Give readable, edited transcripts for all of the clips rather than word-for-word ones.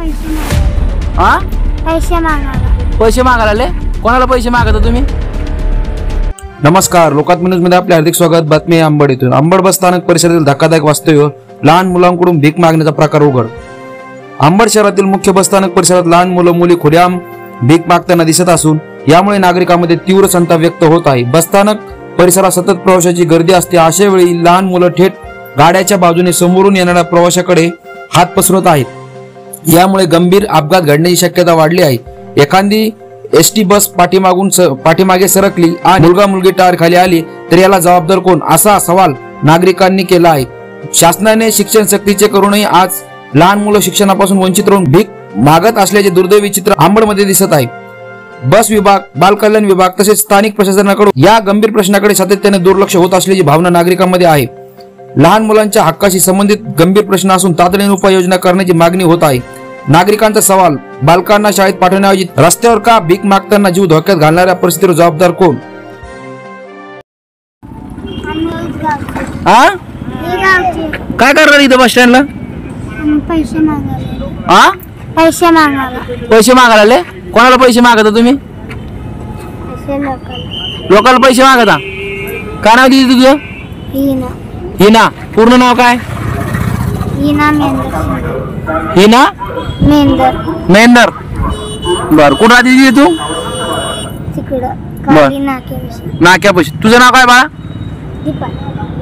हा पैसे मागायला आले? कोणाला पैसे मागता तुम्ही? नमस्कार, लोकात्म न्यूज मध्ये आपले हार्दिक स्वागत। बातमी अंबड येथून। अंबड बस स्थानक परिसरातील धक्कादायक वास्तव्य, लहान मुलांकडून भीक मागण्याचा प्रकार उघड। अंबड शहरातील मुख्य बस स्थानक परिसरात लहान मुलं मुली खुलेआम भीक मागताना दिसत असून यामुळे नागरिकांमध्ये तीव्र संताप व्यक्त होत आहे। बस स्थानक परिसरात सतत प्रवाशांची गर्दी असते। अशा वेळी लहान मुलं थेट गाड्याच्या बाजूने समोरून येणाऱ्या प्रवाशाकडे हात पसरवत आहेत। यामुळे गंभीर अपघात घडण्याची शक्यता वाढली आहे। एखादी एसटी बस पाठीमागे सरकली आणि मुलगा मुलगी टायर खाली आली तर याला जबाबदार कोण, असा सवाल नागरिकांनी केला आहे। शासनाने शिक्षण सक्तीचे करूनही आज लहान मुलं शिक्षणापासून वंचित राहून भीक मागत असल्याचे दुर्दैवी चित्र अंबडमध्ये दिसत आहे। बस विभाग, बाल कल्याण विभाग तसेच स्थानिक प्रशासनाकडून या गंभीर प्रश्नाकडे सातत्याने दुर्लक्ष होत असल्याची भावना नागरिकांमध्ये आहे। लहान मुलांच्या हक्काशी संबंधित गंभीर प्रश्न असून तातडीने उपाययोजना करण्याची मागणी होत आहे। नागरिकांचा सवाल, बालकांना शाळेत पाठवण्याऐवजी रस्त्यावर का भीक मागताना जीव धोक्यात घालणाऱ्या परिस्थितीवर जबाबदार कोण? काय करणार इथं बस स्टँडला? पैसे मागायला आले? कोणाला पैसे मागता तुम्ही? लोकांना पैसे मागता? काय नाव दिली तुझं? हिना। पूर्ण नाव काय? हिना मेंदर। बर, कुठं राहते तू? नाक्यापाशी। तुझं नाव काय बाळा?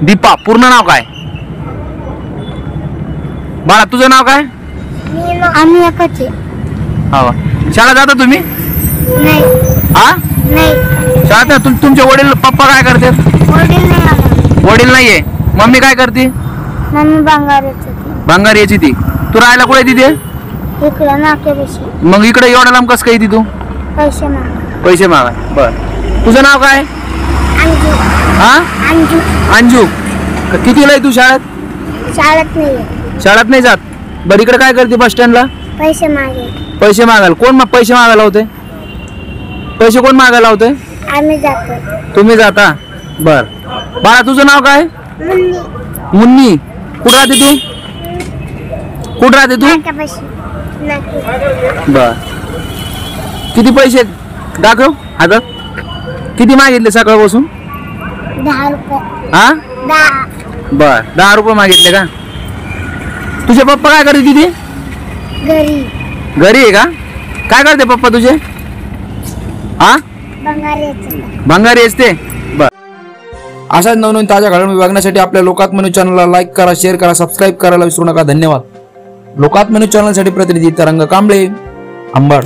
दीपा। पूर्ण नाव काय बाळा? तुझं नाव काय? आम्ही एकच आहे। शाळा जाता तुम्ही? नाही। शाळेत तुमचे वडील पप्पा काय करते? वडील नाहीये। मम्मी काय करते? मम्मी भंगार यायची ती। तू राहायला कुठे तिथे? इकडे नाक्यापाशी। मग इकडे एवढा लांब कसं काय तू? पैसे मागा। बर, तुझं नाव काय? अंजू। कितीला आहे तू शाळेत? शाळेत नाही जात। बरं, इकडे काय करते बस स्टँडला? पैसे मागायला। कोण पैसे मागायला होते? पैसे कोण मागायला होते? आम्ही जातो। तुम्ही जाता? बर, बाळा तुझं नाव काय? मुन्नी। कुठं राहते तू? बर, किती पैसे दाखव हातात? किती मागितले सकाळपासून? 10 रुपये। बर, 10 रुपये मागितले का? तुझे पप्पा काय करते तिथे? घरी आहे का? काय करते पप्पा तुझे? भंगारी असते। बर, अशाच नवनवीन ताज्या घडामोडी बघण्यासाठी आपल्या लोकात्म न्यूज चॅनलला लाईक करा, शेअर करा, सबस्क्राईब करायला विसरू नका। धन्यवाद। लोकात्म न्यूज चॅनलसाठी प्रतिनिधी तरंग कांबळे, अंबड।